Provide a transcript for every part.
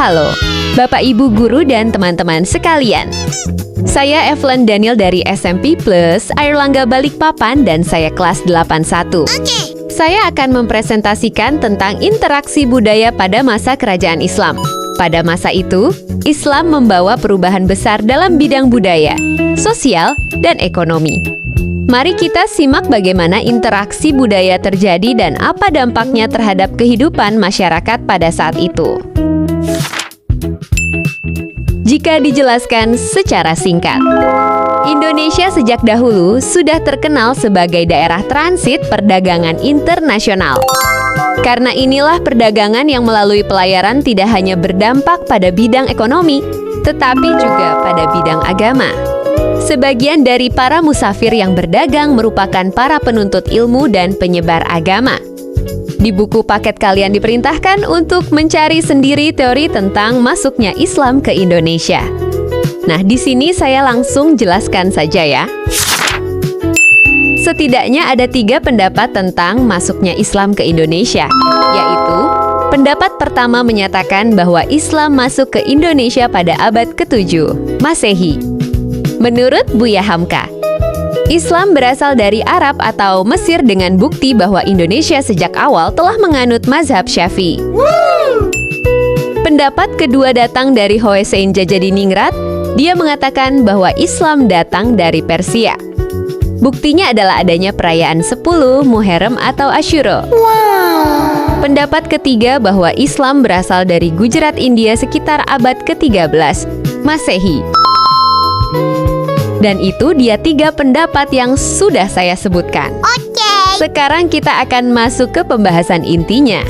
Halo, Bapak Ibu guru dan teman-teman sekalian. Saya Evelyn Daniel dari SMP Plus Airlangga Balikpapan dan saya kelas 81. Saya akan mempresentasikan tentang interaksi budaya pada masa kerajaan Islam. Pada masa itu, Islam membawa perubahan besar dalam bidang budaya, sosial, dan ekonomi. Mari kita simak bagaimana interaksi budaya terjadi dan apa dampaknya terhadap kehidupan masyarakat pada saat itu. Jika dijelaskan secara singkat, Indonesia sejak dahulu sudah terkenal sebagai daerah transit perdagangan internasional. Karena inilah perdagangan yang melalui pelayaran tidak hanya berdampak pada bidang ekonomi, tetapi juga pada bidang agama. Sebagian dari para musafir yang berdagang merupakan para penuntut ilmu dan penyebar agama. Di buku paket kalian diperintahkan untuk mencari sendiri teori tentang masuknya Islam ke Indonesia. Nah, di sini saya langsung jelaskan saja ya. Setidaknya ada 3 pendapat tentang masuknya Islam ke Indonesia, yaitu pendapat pertama menyatakan bahwa Islam masuk ke Indonesia pada abad ke-7 Masehi. Menurut Buya Hamka, Islam berasal dari Arab atau Mesir dengan bukti bahwa Indonesia sejak awal telah menganut mazhab Syafi'i. Pendapat kedua datang dari Hosein Djajadiningrat. Dia mengatakan bahwa Islam datang dari Persia. Buktinya adalah adanya perayaan 10 Muharram atau Asyura. Pendapat ketiga bahwa Islam berasal dari Gujarat, India sekitar abad ke-13 Masehi. Dan itu dia 3 pendapat yang sudah saya sebutkan. Sekarang kita akan masuk ke pembahasan intinya.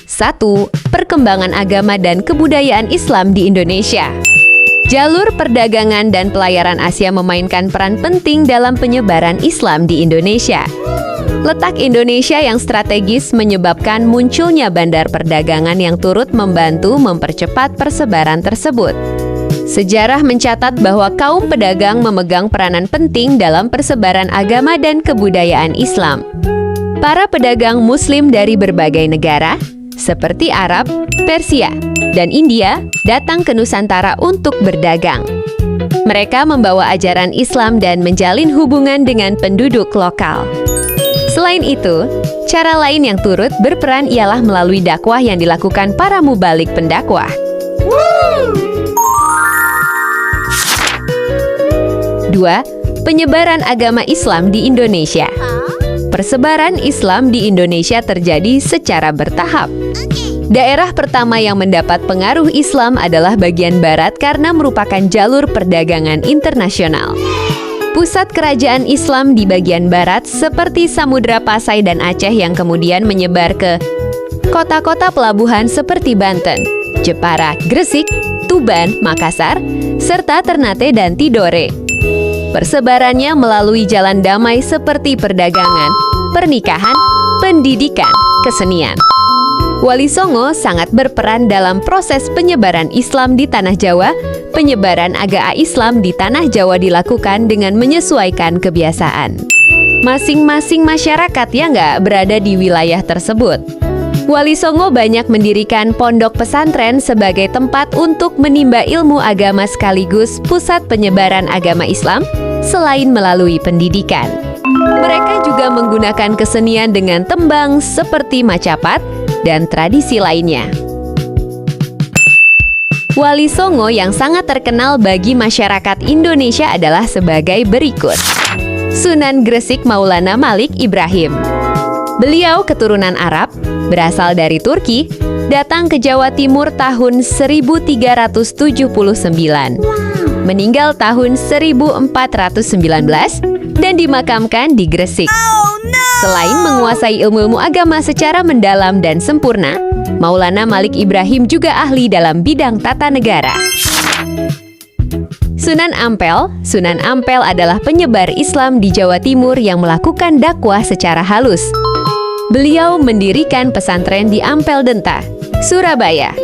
1. Perkembangan agama dan kebudayaan Islam di Indonesia. Jalur perdagangan dan pelayaran Asia memainkan peran penting dalam penyebaran Islam di Indonesia. Letak Indonesia yang strategis menyebabkan munculnya bandar perdagangan yang turut membantu mempercepat persebaran tersebut. Sejarah mencatat bahwa kaum pedagang memegang peranan penting dalam persebaran agama dan kebudayaan Islam. Para pedagang Muslim dari berbagai negara, seperti Arab, Persia, dan India, datang ke Nusantara untuk berdagang. Mereka membawa ajaran Islam dan menjalin hubungan dengan penduduk lokal. Selain itu, cara lain yang turut berperan ialah melalui dakwah yang dilakukan para mubalik pendakwah. 2. Penyebaran agama Islam di Indonesia. Persebaran Islam di Indonesia terjadi secara bertahap. Daerah pertama yang mendapat pengaruh Islam adalah bagian barat karena merupakan jalur perdagangan internasional. Pusat kerajaan Islam di bagian barat seperti Samudra Pasai dan Aceh yang kemudian menyebar ke kota-kota pelabuhan seperti Banten, Jepara, Gresik, Tuban, Makassar, serta Ternate dan Tidore. Persebarannya melalui jalan damai seperti perdagangan, pernikahan, pendidikan, kesenian. Wali Songo sangat berperan dalam proses penyebaran Islam di Tanah Jawa. Penyebaran agama Islam di Tanah Jawa dilakukan dengan menyesuaikan kebiasaan masing-masing masyarakat yang nggak berada di wilayah tersebut. Wali Songo banyak mendirikan pondok pesantren sebagai tempat untuk menimba ilmu agama sekaligus pusat penyebaran agama Islam selain melalui pendidikan. Mereka juga menggunakan kesenian dengan tembang seperti macapat dan tradisi lainnya. Wali Songo yang sangat terkenal bagi masyarakat Indonesia adalah sebagai berikut. Sunan Gresik Maulana Malik Ibrahim. Beliau keturunan Arab, berasal dari Turki, datang ke Jawa Timur tahun 1379. Meninggal tahun 1419 dan dimakamkan di Gresik. Selain menguasai ilmu-ilmu agama secara mendalam dan sempurna, Maulana Malik Ibrahim juga ahli dalam bidang tata negara. Sunan Ampel adalah penyebar Islam di Jawa Timur yang melakukan dakwah secara halus. Beliau mendirikan pesantren di Ampel Denta, Surabaya,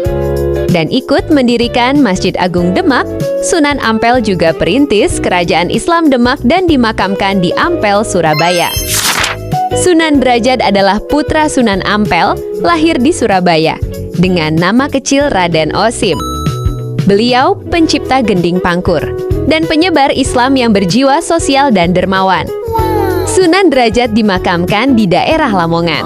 dan ikut mendirikan Masjid Agung Demak. Sunan Ampel juga perintis Kerajaan Islam Demak dan dimakamkan di Ampel, Surabaya. Sunan Derajat adalah putra Sunan Ampel, lahir di Surabaya, dengan nama kecil Raden Osim. Beliau pencipta gending pangkur dan penyebar Islam yang berjiwa sosial dan dermawan. Sunan Derajat dimakamkan di daerah Lamongan.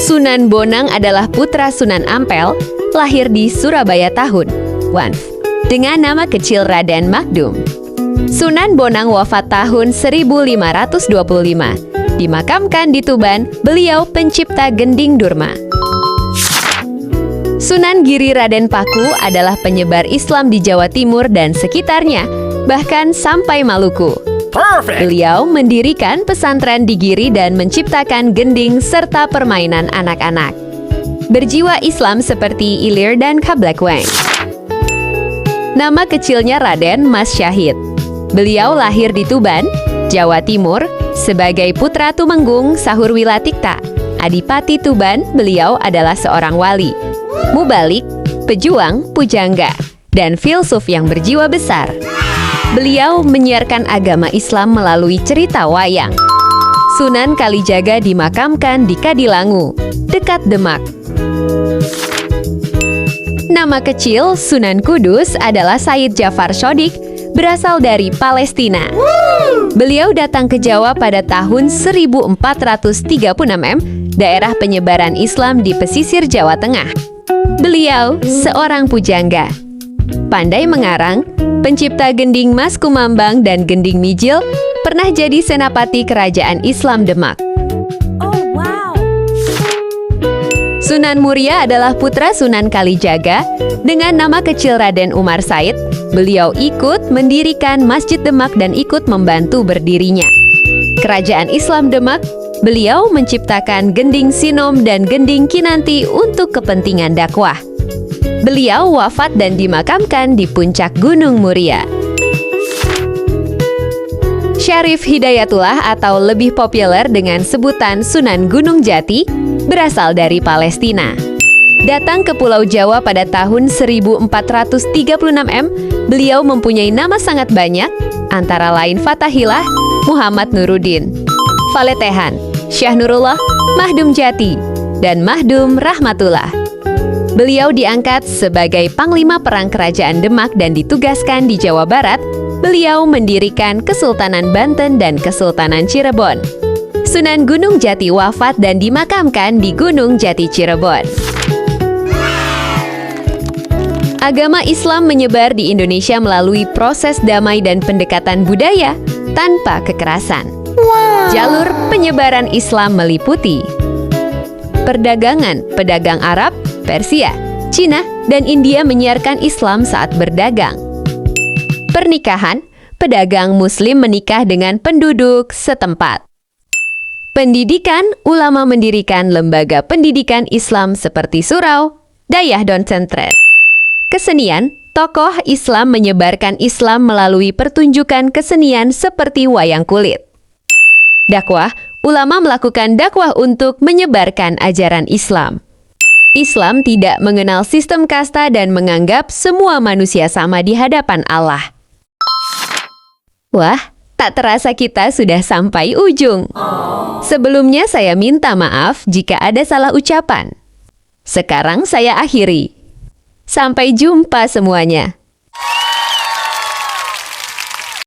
Sunan Bonang adalah putra Sunan Ampel, lahir di Surabaya tahun 1 dengan nama kecil Raden Makdum. Sunan Bonang wafat tahun 1525. Dimakamkan di Tuban, beliau pencipta gending durma. Sunan Giri Raden Paku adalah penyebar Islam di Jawa Timur dan sekitarnya, bahkan sampai Maluku. Beliau mendirikan pesantren di Giri dan menciptakan gending serta permainan anak-anak. Berjiwa Islam seperti Ilir dan Kablek-Weng. Nama kecilnya Raden Mas Syahid. Beliau lahir di Tuban, Jawa Timur, sebagai putra Tumenggung Sahur Wilatikta. Adipati Tuban, beliau adalah seorang wali, mubalik, pejuang, pujangga, dan filsuf yang berjiwa besar. Beliau menyiarkan agama Islam melalui cerita wayang. Sunan Kalijaga dimakamkan di Kadilangu, dekat Demak. Nama kecil Sunan Kudus adalah Said Jafar Shodiq, berasal dari Palestina. Beliau datang ke Jawa pada tahun 1436 daerah penyebaran Islam di pesisir Jawa Tengah. Beliau seorang pujangga, pandai mengarang, pencipta gending Mas Kumambang dan gending Mijil, pernah jadi senapati kerajaan Islam Demak. Sunan Muria adalah putra Sunan Kalijaga dengan nama kecil Raden Umar Said. Beliau ikut mendirikan Masjid Demak dan ikut membantu berdirinya Kerajaan Islam Demak. Beliau menciptakan gending Sinom dan gending Kinanti untuk kepentingan dakwah. Beliau wafat dan dimakamkan di puncak Gunung Muria. Syarif Hidayatullah atau lebih populer dengan sebutan Sunan Gunung Jati, berasal dari Palestina. Datang ke Pulau Jawa pada tahun 1436 beliau mempunyai nama sangat banyak, antara lain Fatahillah, Muhammad Nuruddin, Faletehan, Syah Nurullah, Mahdum Jati, dan Mahdum Rahmatullah. Beliau diangkat sebagai Panglima Perang Kerajaan Demak dan ditugaskan di Jawa Barat. Beliau mendirikan Kesultanan Banten dan Kesultanan Cirebon. Sunan Gunung Jati wafat dan dimakamkan di Gunung Jati Cirebon. Agama Islam menyebar di Indonesia melalui proses damai dan pendekatan budaya tanpa kekerasan. Jalur penyebaran Islam meliputi perdagangan, pedagang Arab, Persia, Cina, dan India menyiarkan Islam saat berdagang. Pernikahan, pedagang Muslim menikah dengan penduduk setempat. Pendidikan, ulama mendirikan lembaga pendidikan Islam seperti surau, dayah dan sentret. Kesenian, tokoh Islam menyebarkan Islam melalui pertunjukan kesenian seperti wayang kulit. Dakwah, ulama melakukan dakwah untuk menyebarkan ajaran Islam. Islam tidak mengenal sistem kasta dan menganggap semua manusia sama di hadapan Allah. Wah, tak terasa kita sudah sampai ujung. Sebelumnya saya minta maaf jika ada salah ucapan. Sekarang saya akhiri. Sampai jumpa semuanya.